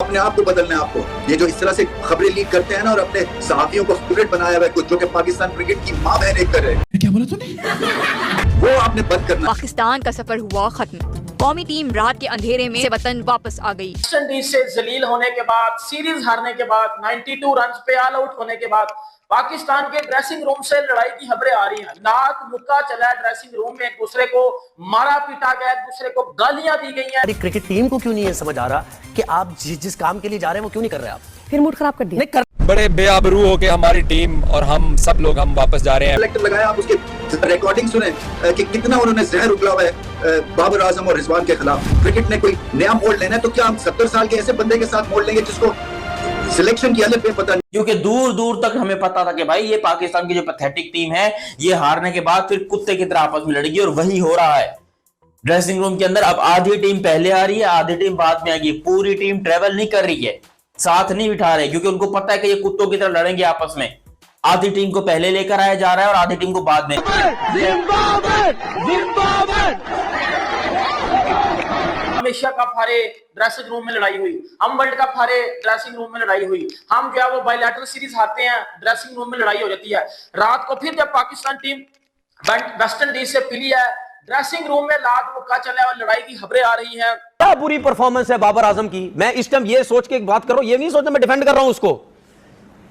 अपने आप को बदलना है आपको। ये जो इस तरह से खबरें लीक करते हैं ना और अपने सहाफियों को स्टूडेंट बनाया हुआ है कुछ, जो कि पाकिस्तान क्रिकेट की माँ बहन एक कर रहे हैं। क्या बोला तूने? वो आपने बंद करना। पाकिस्तान का सफर हुआ खत्म। कौमी टीम रात के अंधेरे में से वतन वापस आ गई। वेस्ट इंडीज से जलील होने के बाद, सीरीज हारने के बाद, 92 रन पे ऑल आउट होने के बाद पाकिस्तान के ड्रेसिंग रूम से लड़ाई की खबरें आ रही हैं। नाक मुक्का चला ड्रेसिंग रूम में, एक दूसरे को मारा पीटा गया, एक दूसरे को गालियां दी गई हैं। क्रिकेट टीम को क्यों नहीं है समझ आ रहा कि आप जिस काम के लिए जा रहे हैं वो क्यों नहीं कर रहे? आप फिर मूड खराब कर दिया। बड़े बेआबरू हो के हमारी टीम और हम सब लोग हम वापस जा रहे हैं। कलेक्टर लगाया, आप उसके रिकॉर्डिंग सुने कि कितना उन्होंने जहर उगला हुआ है बाबर आजम और रिजवान के खिलाफ। क्रिकेट ने कोई नया मोड़ लेना है तो क्या हम 70 साल के ऐसे बंदे के साथ मोड़ लेंगे जिसको सिलेक्शन की अलग पता नहीं। क्योंकि दूर दूर तक हमें पता था कि भाई ये पाकिस्तान की जो पैथेटिक टीम है ये हारने के बाद फिर कुत्ते की तरह आपस में लड़ेगी, और वही हो रहा है ड्रेसिंग रूम के अंदर। अब आधी टीम पहले आ रही है, आधी टीम बाद में आएगी। पूरी टीम ट्रेवल नहीं कर रही है, साथ नहीं बिठा रहे, क्योंकि उनको पता है कि ये कुत्तों की तरह लड़ेंगे आपस में। आधी टीम को पहले लेकर आया जा रहा है और आधी टीम को बाद में। एशिया कप हारे, ड्रेसिंग रूम में लड़ाई हुई। हम वर्ल्ड कप हारे, ड्रेसिंग रूम में लड़ाई हुई। हम जो है वो बायलैटरल सीरीज हारते हैं, ड्रेसिंग रूम में लड़ाई हो जाती है। रात को फिर जब पाकिस्तान टीम वेस्ट इंडीज से पिली है, ड्रेसिंग रूम में लात मुक्का चला और लड़ाई की खबरें आ रही हैं। क्या बुरी परफॉर्मेंस है बाबर आजम की। मैं इस टाइम ये सोच के एक बात कर रहा हूं, ये नहीं सोचता मैं डिफेंड कर रहा हूं उसको।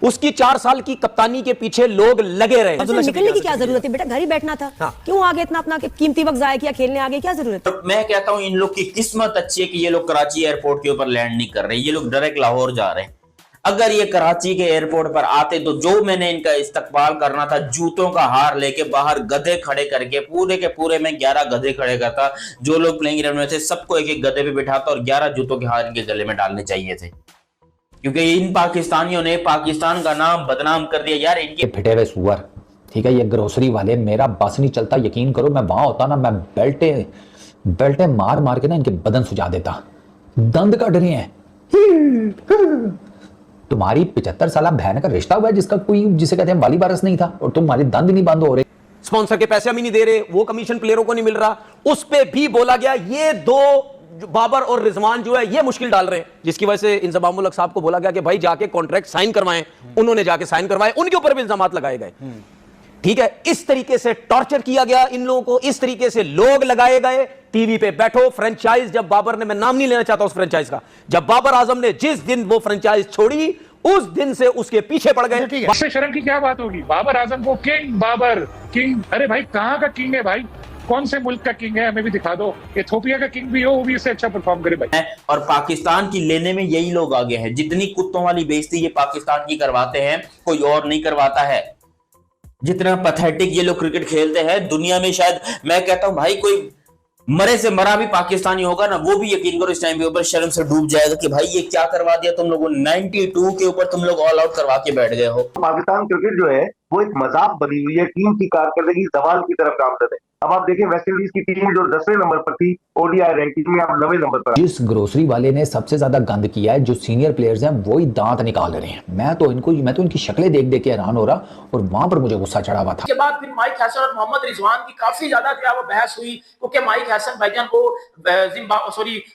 उसकी 4 साल की कप्तानी के पीछे लोग लगे रहे। निकलने की क्या जरूरत है बेटा, घर ही बैठना था। हाँ। क्यों आगे इतना अपना कीमती वक्त जाया किया, खेलने आगे क्या जरूरत है? तो मैं कहता हूं इन लोग की किस्मत अच्छी है कि ये लोग कराची एयरपोर्ट के ऊपर लैंड नहीं कर रहे, ये लोग डायरेक्ट लाहौर जा रहे हैं। अगर ये कराची के एयरपोर्ट पर आते तो जो मैंने इनका इस्तकबाल करना था, जूतों का हार लेके बाहर गधे खड़े करके, पूरे के पूरे में 11 गधे खड़े करता। जो लोग प्लेइंग इलेवन में थे सबको एक एक गधे पे बिठाता और 11 जूतों के हार इनके गले में डालने चाहिए थे, क्योंकि इन पाकिस्तानियों ने पाकिस्तान का नाम बदनाम कर दिया यार। इनके फिटे हुए सुअर, ठीक है, ये ग्रोसरी वाले, मेरा बस नहीं चलता, यकीन करो मैं वहां होता ना, मैं बेल्टे मार मार के ना इनके बदन सुझा देता। दंद कट रहे हैं। तुम्हारी 75 साल बहन का रिश्ता हुआ है जिसका कोई, जिसे कहते हैं वाली वारस नहीं था, और तुम्हारे दंद नहीं बंद हो रहे। स्पॉन्सर के पैसे हम ही नहीं दे रहे, वो कमीशन प्लेयरों को नहीं मिल रहा, उस पे भी बोला गया। ये दो बाबर और रिजवान जो है ये मुश्किल डाल रहे हैं, जिसकी वजह से इंजमामुल हक साहब को बोला गया कि भाई जाके कॉन्ट्रैक्ट साइन करवाएं। उन्होंने जाके साइन करवाए, उनके ऊपर भी इल्जाम लगाए गए। ठीक है, इस तरीके से टॉर्चर किया गया इन लोगों को, इस तरीके से लोग लगाए गए। टीवी पे बैठो, फ्रेंचाइज जब बाबर ने, मैं नाम नहीं लेना चाहता उस फ्रेंचाइज का, जब बाबर आजम ने जिस दिन वो फ्रेंचाइज छोड़ी उस दिन से उसके पीछे पड़ गए। इससे शर्म की क्या बात होगी? बाबर आजम को किंग, बाबर किंग, अरे भाई कहां का किंग है भाई? कौन से मुल्क का किंग है? हमें भी दिखा दो। इथियोपिया का किंग भी हो, वो भी इससे अच्छा परफॉर्म करे भाई। और पाकिस्तान की लेने में यही लोग आगे हैं। जितनी कुत्तों वाली बेइज्जती ये पाकिस्तान की करवाते हैं कोई और नहीं करवाता है। जितना पैथेटिक ये लोग क्रिकेट खेलते हैं दुनिया में, शायद मैं कहता हूं भाई कोई मरे से मरा भी पाकिस्तानी होगा ना, वो भी यकीन करो इस टाइम के ऊपर शर्म से डूब जाएगा कि भाई ये क्या करवा दिया तुम लोगों ने। 92 के ऊपर तुम लोग ऑल आउट करवा के बैठ गए हो। पाकिस्तान क्रिकेट जो है वो एक मजाक बनी हुई है, टीम की कारकर्दगी जवाल की तरफ नामजद है। अब आप देखें वेस्ट इंडीज की टीम जो 10वें नंबर पर थी ओडीआई रैंकिंग में, अब 9वें नंबर पर। जिस ग्रोसरी वाले ने सबसे ज्यादा गंद किया है, जो सीनियर प्लेयर्स हैं वो ही दांत निकाल रहे हैं। मैं तो इनकी शक्लें देख देख के हैरान हो रहा, और वहां पर मुझे गुस्सा चढ़ा हुआ था। उसके बाद फिर माइक हैसन और मोहम्मद रिजवान की काफी ज्यादा क्या वो बहस हुई, क्योंकि माइक हैसन भाईजान को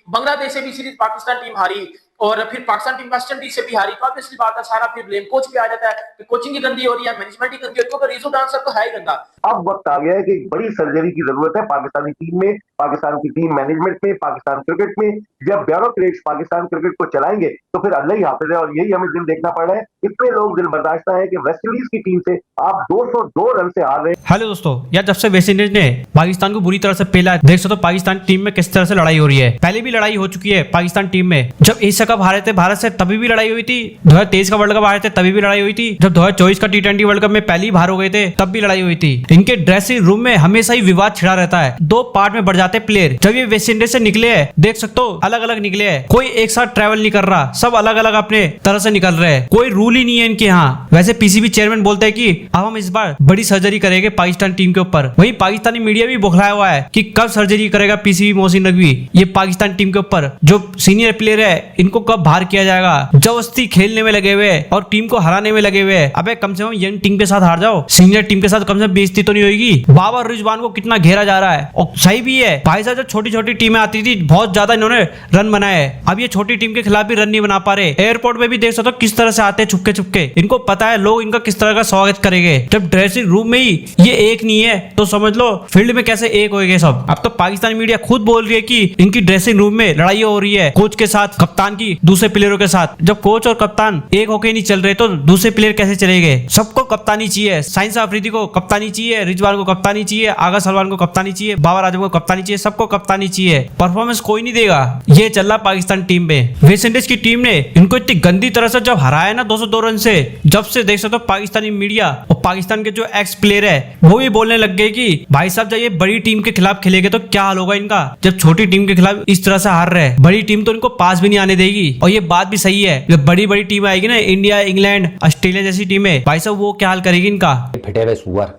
बांग्लादेश से भी सीरीज पाकिस्तान टीम हारी और फिर पाकिस्तान टीम वेस्ट इंडीज से भी हारी। तो ऑब्वियसली बात है, सारा फिर ब्लेम कोच पे आ जाता है कि कोचिंग ही गंदी हो रही है, मैनेजमेंट ही गंदी हो रही है, रीजन आंसर तो है ही गंदा। अब वक्त आ गया है कि बड़ी सर्जरी की जरूरत है पाकिस्तानी टीम में, पाकिस्तान की टीम मैनेजमेंट में, पाकिस्तान क्रिकेट में। जब ब्यूरोक्रेट्स पाकिस्तान क्रिकेट को चलाएंगे तो फिर अल्लाह ही हाफिज है, और यही हमें दिन देखना पड़ रहा है। इतने लोग दिल बर्दाश्त है कि वेस्ट इंडीज की टीम से आप 202 रन से हार रहे हैं। हेलो दोस्तों, यार जब से वेस्ट इंडीज ने पाकिस्तान को बुरी तरह से पेला है, देख सकते हो पाकिस्तान टीम में किस तरह से लड़ाई हो रही है। पहले भी लड़ाई हो चुकी है पाकिस्तान टीम में, जब एशिया कप हारे थे भारत से तभी भी लड़ाई हुई थी, 2023 का वर्ल्ड कप हारे थे तभी भी लड़ाई हुई थी, जब 2024 का T20 वर्ल्ड कप में पहली बार हो गए थे तब भी लड़ाई हुई थी। इनके ड्रेसिंग रूम में हमेशा ही विवाद छिड़ा रहता है, 2 पार्ट में बढ़ जाते प्लेयर। जब ये वेस्ट इंडीज से निकले हैं, देख सकते हो अलग अलग निकले हैं, कोई एक साथ ट्रैवल नहीं कर रहा, सब अलग अलग अपने तरह से निकल रहे हैं, कोई रूल ही नहीं है इनके यहाँ। वैसे पीसीबी चेयरमैन बोलते हैं कि अब हम इस बार बड़ी सर्जरी करेंगे पाकिस्तान टीम के ऊपर, वही पाकिस्तानी मीडिया भी बौखलाया हुआ है कि कब सर्जरी करेगा पीसीबी मोहसिन नकवी ये पाकिस्तान टीम के ऊपर। जो सीनियर प्लेयर है इनको इनको कब बाहर किया जाएगा। जबरदस्ती खेलने में लगे हुए और टीम को हराने में लगे हुए। अबे कम से कम यंग टीम के साथ हार जाओ, सीनियर टीम के साथ कम से कम बेइज्जती तो नहीं होगी। बाबर रिजवान को कितना घेरा जा रहा है और सही भी है भाई साहब। जब छोटी छोटी टीमें आती थी बहुत ज्यादा इन्होंने रन बनाए, अब ये छोटी टीम के खिलाफ भी रन नहीं बना पा रहे। एयरपोर्ट में भी देख सकते हो किस तरह से आते हैं छुपके छुपके, इनको पता है लोग इनका किस तरह का स्वागत करेंगे। जब ड्रेसिंग रूम में ही ये एक नहीं है तो समझ लो फील्ड में कैसे एक होंगे सब। अब तो पाकिस्तानी मीडिया खुद बोल रही है कि इनकी ड्रेसिंग रूम में लड़ाई हो रही है कोच के साथ, कप्तान की दूसरे प्लेयरों के साथ। जब कोच और कप्तान एक होके नहीं चल रहे तो दूसरे प्लेयर कैसे चलेंगे। सबको कप्तानी चाहिए, साइंस अफरीदी को कप्तानी चाहिए, रिजवान को कप्तानी चाहिए, आगा सलमान को कप्तानी चाहिए, बाबर आजम को कप्तानी चाहिए, सबको कप्तानी चाहिए। परफॉर्मेंस कोई नहीं देगा। ये चल रहा पाकिस्तान टीम में। वेस्ट इंडीज की टीम ने इनको इतनी गंदी तरह से जब हराया ना 202 रन से, जब से देख सकते हो पाकिस्तानी मीडिया और पाकिस्तान के जो एक्स प्लेयर है वो भी बोलने लग गए कि भाई साहब जब ये बड़ी टीम के खिलाफ खेलेंगे तो क्या हाल होगा इनका। जब छोटी टीम के खिलाफ इस तरह से हार रहे हैं, बड़ी टीम तो इनको पास भी नहीं आने देगी। और ये बात भी सही है, जब बड़ी बड़ी टीम आएगी ना, इंडिया, इंग्लैंड, ऑस्ट्रेलिया जैसी टीमें, भाई साहब वो क्या हाल करेगी इनका। फिटे हुए सुअर,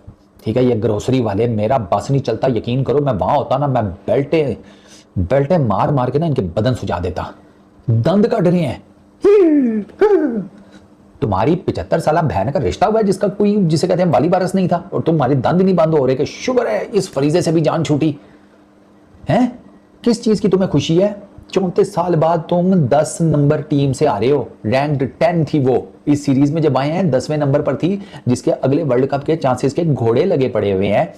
ठीक है, ये ग्रोसरी वाले, मेरा बस नहीं चलता, यकीन करो मैं वहां होता ना, मैं बेल्टे मार मार के ना इनके बदन सुझा देता। दंद कट रहे हैं। तुम्हारी 75 साल बहन का रिश्ता हुआ है जिसका कोई, जिसे कहते हैं वाली वारस नहीं था, और तुम्हारे दंद नहीं बंद हो रहे कि शुक्र है इस फरीजे से भी जान छूटी है। किस चीज की तुम्हें खुशी है? 34 साल बाद तुम 10 नंबर टीम से आ रहे हो। रैंक्ड 10 थी वो इस सीरीज में, जब आए हैं 10वें नंबर पर थी, जिसके अगले वर्ल्ड कप के चांसेस के घोड़े लगे पड़े हुए हैं।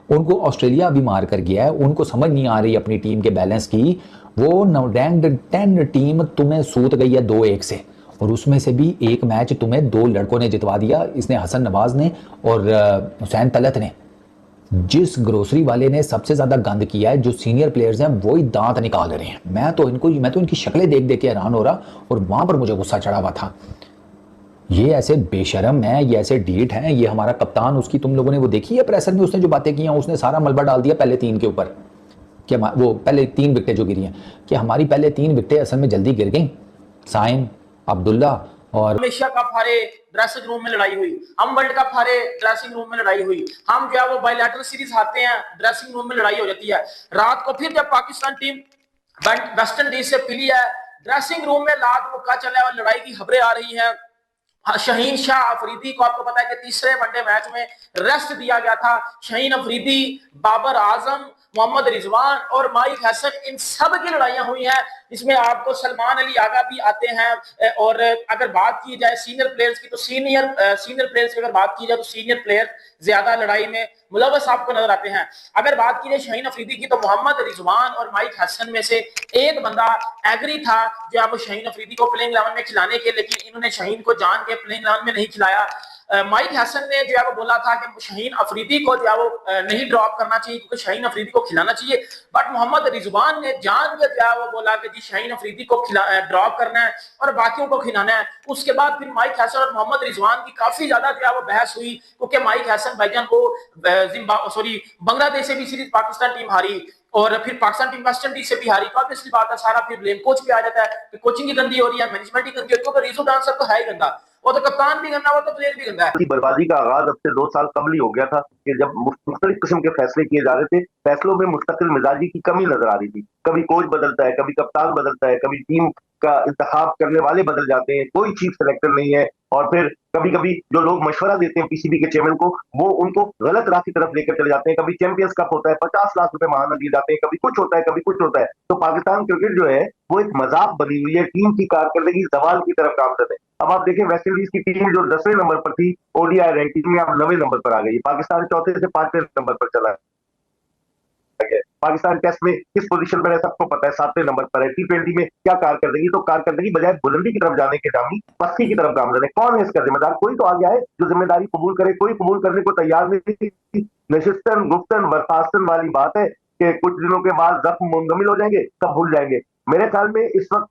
उनको ऑस्ट्रेलिया भी मार कर गया है, उनको समझ नहीं आ रही अपनी टीम के बैलेंस की। वो रैंक्ड 10 टीम तुम्हें सूत गई है 2-1 से, और उसमें से भी एक मैच तुम्हें 2 लड़कों ने जितवा दिया, इसने हसन नवाज ने और हुसैन तलत ने। जिस ग्रोसरी वाले ने सबसे ज्यादा गंद किया है, जो सीनियर प्लेयर्स हैं वो ही दांत निकाल रहे हैं। मैं तो इनकी शक्लें देख देख के हैरान हो रहा, और वहां पर मुझे गुस्सा चढ़ा हुआ था। ये ऐसे बेशरम है, ये ऐसे डीट हैं। ये हमारा कप्तान, उसकी तुम लोगों ने वो देखी है प्रेसर में उसने जो बातें की हैं, उसने सारा मलबा डाल दिया पहले 3 के ऊपर, कि वो पहले 3 विकेटें जो गिरी हैं, कि हमारी पहले 3 विकेटें असल में जल्दी गिर गई। साइम, अब्दुल्ला और एशिया कप हारे, ड्रेसिंग रूम में लड़ाई हुई। हम वर्ल्ड कप हारे, ड्रेसिंग रूम में लड़ाई हुई। हम जो है वो बायलैटरल सीरीज हारते हैं, ड्रेसिंग रूम में लड़ाई हो जाती है। रात को फिर जब पाकिस्तान टीम वेस्ट इंडीज से पिली है, ड्रेसिंग रूम में लात मुक्का चला है और लड़ाई की खबरें आ रही हैं। शाहीन शाह अफरीदी को आपको पता है कि तीसरे वनडे मैच में रेस्ट दिया गया था। शाहीन अफरीदी, बाबर आजम, मोहम्मद रिजवान और माइक हसन, इन सब की लड़ाइयां हुई हैं। इसमें आपको सलमान अली आगा भी आते हैं। और अगर बात की जाए सीनियर प्लेयर्स की, तो सीनियर प्लेयर्स की अगर बात की जाए तो सीनियर प्लेयर ज्यादा लड़ाई में मुलव्वस आपको नजर आते हैं। अगर बात की जाए शाहीन अफरीदी की, तो मोहम्मद रिजवान और माइक हसन में से एक बंदा एग्री था जो आप शाहीन अफरीदी को प्लेइंग 11 में खिलाने के, लेकिन इन्होंने शाहीन को जान के प्लेइंग 11 में नहीं खिलाया। माइक हसन ने जो है वो बोला था कि शाहीन अफरीदी को जो है वो नहीं ड्रॉप करना चाहिए क्योंकि शाहीन अफरीदी को खिलाना चाहिए। बट मोहम्मद रिजवान ने जान के जो है वो बोला कि जी शाहीन अफरीदी को ड्रॉप करना है और बाकियों को खिलाना है। उसके बाद फिर माइक हसन और मोहम्मद रिजवान की काफी ज्यादा जो है वो बहस हुई, क्योंकि माइक हसन भाईजान को बांग्लादेश से भी सीरीज पाकिस्तान टीम हारी और फिर पाकिस्तान टीम वेस्ट इंडीज से भी हारी। तो ऑब्वियसली बात है, सारा फिर ब्लेम कोच पे आ जाता है कि कोचिंग ही गंदी हो रही है, मैनेजमेंट ही गंदी हो रही है। तो रिजू डांसर तो है ही गंदा, वो तो कप्तान भी गंदा, वो तो प्लेयर भी गंदा है। बर्बादी का आगाज अब से 2 साल कबल ही हो गया था कि जब मुख्तलिफ किस्म के फैसले किए जा रहे थे, फैसलों में मुस्तकिल मिजाजी की कमी नजर आ रही थी। कभी कोच बदलता है, कभी कप्तान बदलता है, कभी टीम का इंतखाब करने वाले बदल जाते हैं, कोई चीफ सेलेक्टर नहीं है। और फिर कभी कभी जो लोग मशवरा देते हैं पीसीबी के चेयरमैन को, वो उनको गलत राह की तरफ लेकर चले जाते हैं। कभी चैंपियंस कप होता है, 50 लाख रुपए महाना दिए जाते हैं, कभी कुछ होता है, कभी कुछ होता है। तो पाकिस्तान क्रिकेट जो है वो एक मजाक बनी हुई है, टीम की कारकर्दगी जवाल की तरफ गामजद है। अब आप देखें वेस्ट इंडीज की टीम जो 10वें नंबर पर थी ओडीआई रैंकिंग में, अब 9वें नंबर पर आ गई। पाकिस्तान 4थे से 5वें नंबर पर चला है। पाकिस्तान टेस्ट में किस पोजीशन पर है सबको पता है, 7वें नंबर पर है। T20 में क्या कारकर्दगी, तो कारकर्दगी बजाय बुलंदी की तरफ जाने के दामी पस्ती की तरफ गामजद है। कौन है इसका जिम्मेदार? कोई तो आ गया है जो जिम्मेदारी कबूल करे, कोई कबूल करने को तैयार नहीं। नशिस्तन गुफ्तन बर्खास्तन वाली बात है कि कुछ दिनों के बाद जख्म मुंजमिल हो जाएंगे, तब भूल जाएंगे। मेरे ख्याल में इस वक्त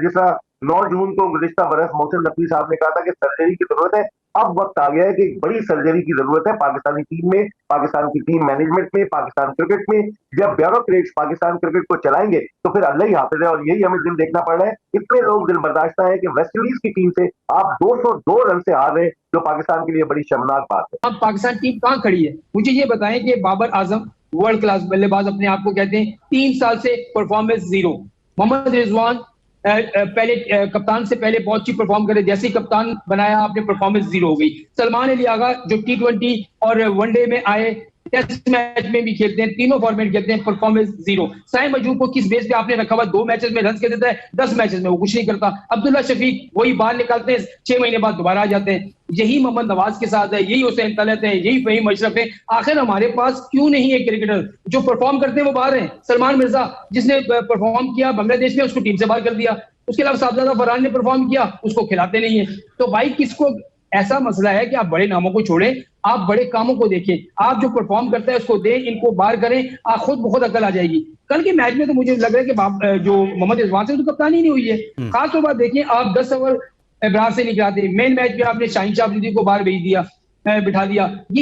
जिस 9 जून को गुज़िश्ता बरस मोहसिन नकवी साहब ने कहा था कि सर्जरी की जरूरत है, अब वक्त आ गया है कि बड़ी सर्जरी की जरूरत है पाकिस्तानी टीम में, पाकिस्तान की टीम मैनेजमेंट में, पाकिस्तान क्रिकेट में। जब ब्यूरोक्रेट्स पाकिस्तान क्रिकेट को चलाएंगे तो फिर अल्लाह ही हाफिज है, और यही हमें दिन देखना पड़ रहा है। इतने लोग दिल बर्दाश्त है कि वेस्ट इंडीज की टीम से आप 202 रन से हार रहे, जो पाकिस्तान के लिए बड़ी शर्मनाक बात है। अब पाकिस्तान टीम कहाँ खड़ी है? मुझे ये बताएं कि बाबर आजम वर्ल्ड क्लास बल्लेबाज अपने आप को कहते हैं, 3 साल से परफॉर्मेंस 0। मोहम्मद रिजवान पहले कप्तान से पहले बहुत अच्छी परफॉर्म करे, जैसे ही कप्तान बनाया आपने परफॉर्मेंस जीरो हो गई। सलमान अली आगा जो T20 और वनडे में आए, टेस्ट मैच में भी खेलते हैं, तीनों फॉर्मेट खेलते हैं, परफॉर्मेंस जीरो। साइम अजूब को किस बेस पे आपने रखा हुआ? 2 मैचेस में रन कर देता है, 10 मैचेस में वो कुछ नहीं करता। अब्दुल्ला शफीक वही बाहर निकालते हैं, 6 महीने बाद दोबारा आ जाते हैं। यही मोहम्मद नवाज के साथ है, यही हुसैन तलत है, यही फहीम अशरफ है। आखिर हमारे पास क्यों नहीं है क्रिकेटर जो परफॉर्म करते हैं? वो बाहर हैं। सलमान मिर्जा जिसने परफॉर्म किया बांग्लादेश में, उसको टीम से बाहर कर दिया। उसके अलावा साहबजादा फरहान ने परफॉर्म किया, उसको खिलाते नहीं है। तो भाई किसको? ऐसा मसला है कि आप बड़े नामों को छोड़ें, आप बड़े कामों को देखें। आप जो परफॉर्म करते हैं उसको दें, इनको बाहर करें, आप खुद बहुत अकल आ जाएगी। कल के मैच में तो मुझे लग रहा है कि जो मोहम्मद रिजवान से तो कप्तानी नहीं हुई है। खासतौर पर देखिए, आप 10 ओवर इब्रार से निकलाते, मेन मैच में आपने शाहीन शाह अफरीदी को बाहर भेज दिया, बिठा दिया। ये